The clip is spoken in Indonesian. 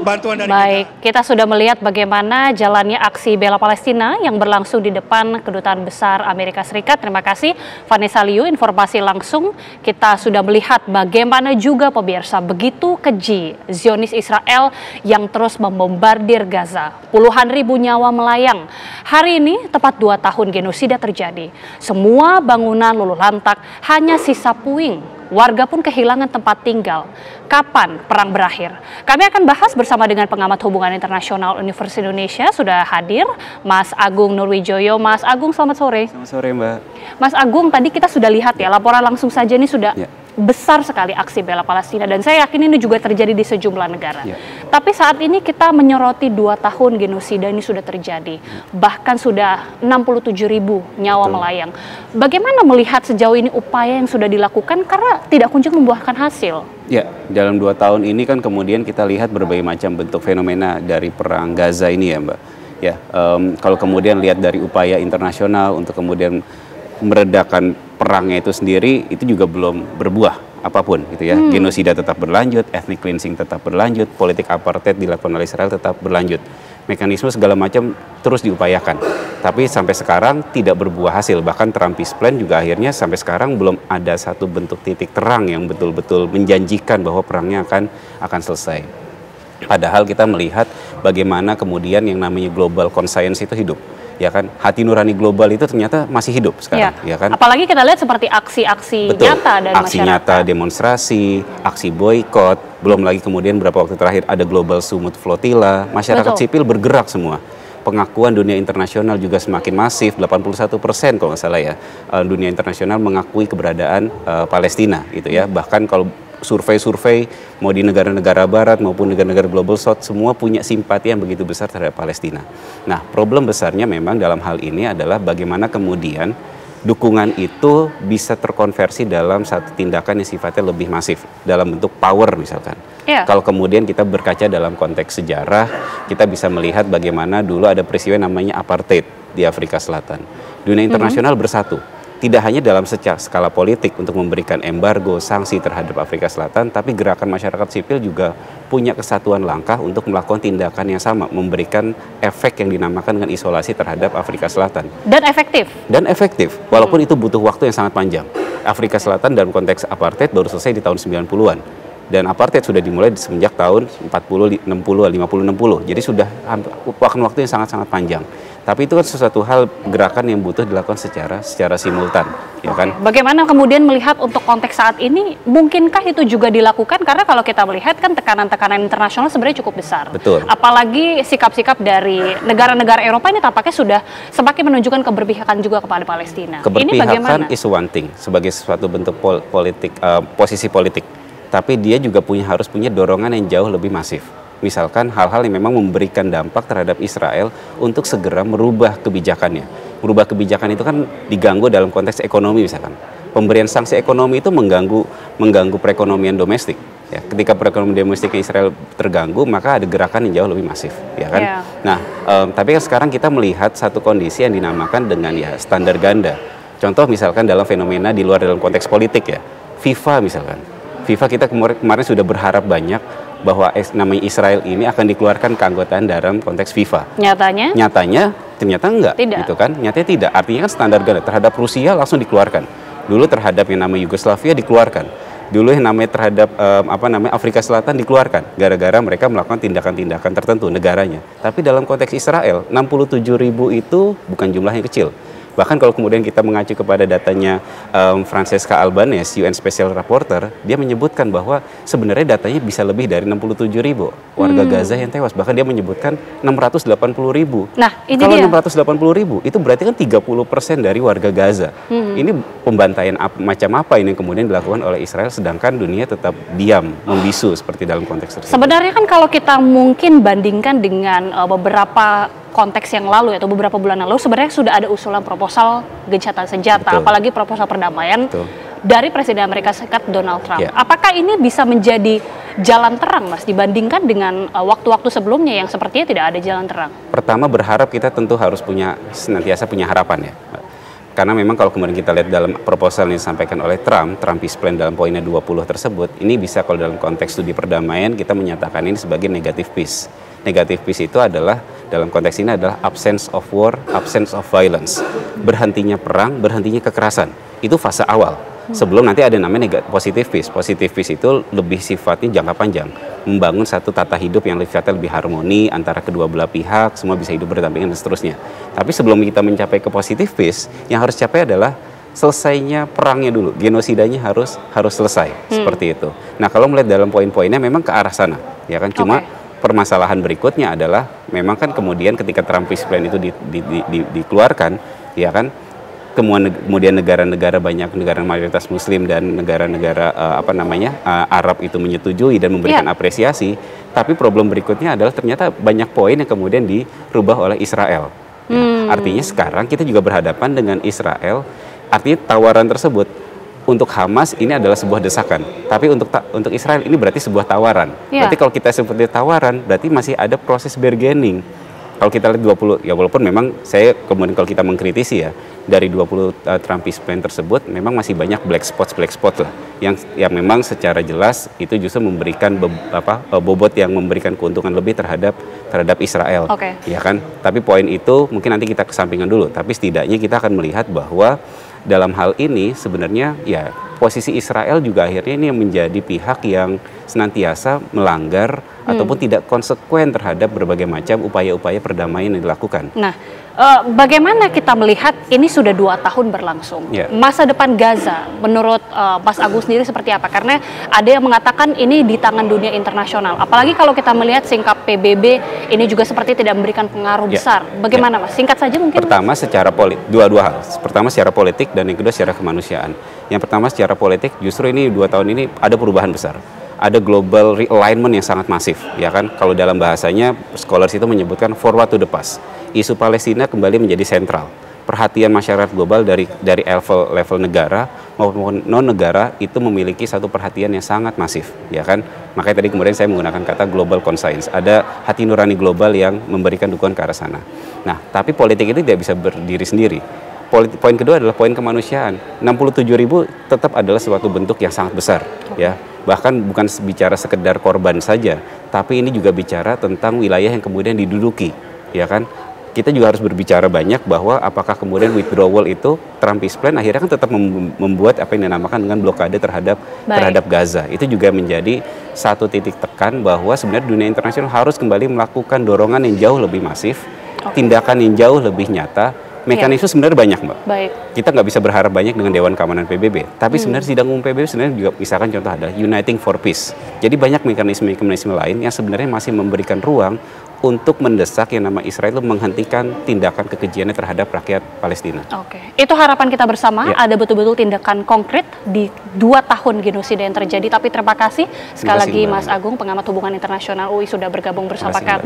bantuan dari Baik, kita sudah melihat bagaimana jalannya aksi bela Palestina yang berlangsung di depan Kedutaan Besar Amerika Serikat. Terima kasih Vanessa Liu, informasi langsung. Kita sudah melihat bagaimana juga pemirsa begitu keji Zionis Israel yang terus membombardir Gaza. Puluhan ribu nyawa melayang. Hari ini tepat 2 tahun genosida terjadi. Semua bangunan luluh lantak, hanya sisa puing. Warga pun kehilangan tempat tinggal. Kapan perang berakhir? Kami akan bahas bersama dengan pengamat hubungan internasional Universitas Indonesia. Sudah hadir Mas Agung Nurwijoyo. Mas Agung, selamat sore. Selamat sore, Mbak. Mas Agung, tadi kita sudah lihat ya, laporan langsung saja ini sudah besar sekali aksi bela Palestina. Dan saya yakin ini juga terjadi di sejumlah negara. Tapi saat ini kita menyoroti 2 tahun genosida ini sudah terjadi. Bahkan sudah 67.000 nyawa melayang. Bagaimana melihat sejauh ini upaya yang sudah dilakukan karena tidak kunjung membuahkan hasil? Ya, dalam 2 tahun ini kan kemudian kita lihat berbagai macam bentuk fenomena dari perang Gaza ini ya, Mbak. Ya, kalau kemudian lihat dari upaya internasional untuk kemudian meredakan perangnya itu sendiri, itu juga belum berbuah apapun gitu ya. Genosida tetap berlanjut, ethnic cleansing tetap berlanjut, politik apartheid dilakukan oleh Israel tetap berlanjut. Mekanisme segala macam terus diupayakan. Tapi sampai sekarang tidak berbuah hasil. Bahkan Trump Peace Plan juga akhirnya sampai sekarang belum ada satu bentuk titik terang yang betul-betul menjanjikan bahwa perangnya akan selesai. Padahal kita melihat bagaimana kemudian yang namanya global conscience itu hidup. Ya kan, hati nurani global itu ternyata masih hidup sekarang, ya kan? Apalagi kita lihat seperti aksi-aksi nyata dari aksi masyarakat. Nyata, demonstrasi, aksi boykot, belum lagi kemudian beberapa waktu terakhir ada global sumut flotilla, masyarakat sipil bergerak semua. Pengakuan dunia internasional juga semakin masif, 81% kalau nggak salah ya, dunia internasional mengakui keberadaan Palestina gitu ya. Bahkan kalau survei-survei mau di negara-negara barat maupun negara-negara global south semua punya simpati yang begitu besar terhadap Palestina. Nah, problem besarnya memang dalam hal ini adalah bagaimana kemudian dukungan itu bisa terkonversi dalam satu tindakan yang sifatnya lebih masif dalam bentuk power misalkan. Kalau kemudian kita berkaca dalam konteks sejarah, kita bisa melihat bagaimana dulu ada peristiwa namanya apartheid di Afrika Selatan. Dunia internasional bersatu. Tidak hanya dalam skala politik untuk memberikan embargo, sanksi terhadap Afrika Selatan, tapi gerakan masyarakat sipil juga punya kesatuan langkah untuk melakukan tindakan yang sama, memberikan efek yang dinamakan dengan isolasi terhadap Afrika Selatan. Dan efektif? Dan efektif, walaupun itu butuh waktu yang sangat panjang. Afrika Selatan dalam konteks apartheid baru selesai di tahun 90-an. Dan apartheid sudah dimulai semenjak tahun 40, 60, 50, 60. Jadi sudah waktu yang sangat-sangat panjang. Tapi itu kan sesuatu hal gerakan yang butuh dilakukan secara simultan, ya kan? Bagaimana kemudian melihat untuk konteks saat ini, mungkinkah itu juga dilakukan? Karena kalau kita melihat kan tekanan-tekanan internasional sebenarnya cukup besar. Betul. Apalagi sikap-sikap dari negara-negara Eropa ini tampaknya sudah semakin menunjukkan keberpihakan juga kepada Palestina. Keberpihakan is one thing sebagai suatu bentuk politik, posisi politik. Tapi dia juga harus punya dorongan yang jauh lebih masif. Misalkan hal-hal yang memang memberikan dampak terhadap Israel untuk segera merubah kebijakannya. Merubah kebijakan itu kan diganggu dalam konteks ekonomi misalkan. Pemberian sanksi ekonomi itu mengganggu perekonomian domestik. Ya, ketika perekonomian domestik Israel terganggu, maka ada gerakan yang jauh lebih masif, ya kan? Nah, tapi sekarang kita melihat satu kondisi yang dinamakan dengan standar ganda. Contoh misalkan dalam fenomena di luar dalam konteks politik ya, FIFA misalkan. FIFA kita kemarin sudah berharap banyak bahwa namanya Israel ini akan dikeluarkan keanggotaan dalam konteks FIFA. Nyatanya ternyata enggak, gitu kan? Nyatanya tidak. Artinya kan standar ganda terhadap Rusia langsung dikeluarkan. Dulu terhadap yang namanya Yugoslavia dikeluarkan. Dulu yang namanya terhadap Afrika Selatan dikeluarkan gara-gara mereka melakukan tindakan-tindakan tertentu negaranya. Tapi dalam konteks Israel 67.000 itu bukan jumlah yang kecil. Bahkan kalau kemudian kita mengacu kepada datanya Francesca Albanese, UN Special Rapporteur, dia menyebutkan bahwa sebenarnya datanya bisa lebih dari 67.000 warga Gaza yang tewas. Bahkan dia menyebutkan 680.000. Nah, ini kalau 680.000 itu berarti kan 30% dari warga Gaza. Ini pembantaian macam apa ini yang kemudian dilakukan oleh Israel, sedangkan dunia tetap diam, membisu seperti dalam konteks tersebut. Sebenarnya kan kalau kita mungkin bandingkan dengan beberapa konteks yang lalu atau beberapa bulan lalu, sebenarnya sudah ada usulan proposal gencatan senjata, apalagi proposal perdamaian dari Presiden Amerika Serikat Donald Trump. Apakah ini bisa menjadi jalan terang, Mas, dibandingkan dengan waktu-waktu sebelumnya yang sepertinya tidak ada jalan terang? Pertama, berharap kita tentu harus senantiasa punya harapan ya. Karena memang kalau kemudian kita lihat dalam proposal yang disampaikan oleh Trump Peace Plan dalam poinnya 20 tersebut, ini bisa kalau dalam konteks studi perdamaian kita menyatakan ini sebagai negative peace. Negative peace itu adalah, dalam konteks ini adalah absence of war, absence of violence. Berhentinya perang, berhentinya kekerasan. Itu fase awal. Sebelum nanti ada namanya positive peace. Positive peace itu lebih sifatnya jangka panjang, membangun satu tata hidup yang sifatnya lebih harmoni antara kedua belah pihak, semua bisa hidup berdampingan dan seterusnya. Tapi sebelum kita mencapai ke positive peace, yang harus capai adalah selesainya perangnya dulu, genosidanya harus selesai, seperti itu. Nah, kalau melihat dalam poin-poinnya memang ke arah sana, ya kan? Cuma permasalahan berikutnya adalah memang kan kemudian ketika Peace Plan itu dikeluarkan, ya kan? Kemudian negara-negara banyak negara mayoritas Muslim dan negara-negara Arab itu menyetujui dan memberikan apresiasi. Tapi problem berikutnya adalah ternyata banyak poin yang kemudian dirubah oleh Israel. Artinya sekarang kita juga berhadapan dengan Israel. Artinya tawaran tersebut untuk Hamas ini adalah sebuah desakan, tapi untuk Israel ini berarti sebuah tawaran. Berarti kalau kita seperti tawaran, berarti masih ada proses bargaining. Kalau kita lihat 20, ya walaupun memang saya kemudian kalau kita mengkritisi ya, dari 20 Peace Plan tersebut memang masih banyak black spot lah, yang memang secara jelas itu justru memberikan bobot yang memberikan keuntungan lebih terhadap Israel, ya kan? Tapi poin itu mungkin nanti kita kesampingkan dulu, tapi setidaknya kita akan melihat bahwa dalam hal ini sebenarnya ya posisi Israel juga akhirnya ini menjadi pihak yang senantiasa melanggar ataupun tidak konsekuen terhadap berbagai macam upaya-upaya perdamaian yang dilakukan. Nah, bagaimana kita melihat ini sudah 2 tahun berlangsung? Masa depan Gaza menurut Mas Agung sendiri seperti apa? Karena ada yang mengatakan ini di tangan dunia internasional. Apalagi kalau kita melihat sikap PBB ini juga seperti tidak memberikan pengaruh besar. Bagaimana Mas? Singkat saja mungkin. Pertama secara politik, dua hal. Pertama secara politik dan yang kedua secara kemanusiaan. Yang pertama secara politik, justru ini 2 tahun ini ada perubahan besar. Ada global realignment yang sangat masif, ya kan? Kalau dalam bahasanya, scholars itu menyebutkan forward to the past. Isu Palestina kembali menjadi sentral. Perhatian masyarakat global dari level negara maupun non negara itu memiliki satu perhatian yang sangat masif, ya kan? Makanya tadi kemudian saya menggunakan kata global conscience. Ada hati nurani global yang memberikan dukungan ke arah sana. Nah, tapi politik itu tidak bisa berdiri sendiri. Poin kedua adalah poin kemanusiaan. 67.000 tetap adalah suatu bentuk yang sangat besar, ya. Bahkan bukan bicara sekedar korban saja, tapi ini juga bicara tentang wilayah yang kemudian diduduki, ya kan? Kita juga harus berbicara banyak bahwa apakah kemudian withdrawal itu Peace Plan akhirnya kan tetap membuat apa yang dinamakan dengan blokade terhadap Gaza. Itu juga menjadi satu titik tekan bahwa sebenarnya dunia internasional harus kembali melakukan dorongan yang jauh lebih masif, tindakan yang jauh lebih nyata. Mekanisme sebenarnya banyak, Mbak. Kita nggak bisa berharap banyak dengan Dewan Keamanan PBB. Tapi sebenarnya sidang umum PBB sebenarnya juga misalkan contoh adalah Uniting for Peace. Jadi banyak mekanisme lain yang sebenarnya masih memberikan ruang untuk mendesak yang nama Israel itu menghentikan tindakan kekejiannya terhadap rakyat Palestina. Itu harapan kita bersama, ada betul-betul tindakan konkret di 2 tahun genosida yang terjadi. Tapi terima kasih sekali lagi Mas Agung, pengamat hubungan internasional UI sudah bergabung bersama kami.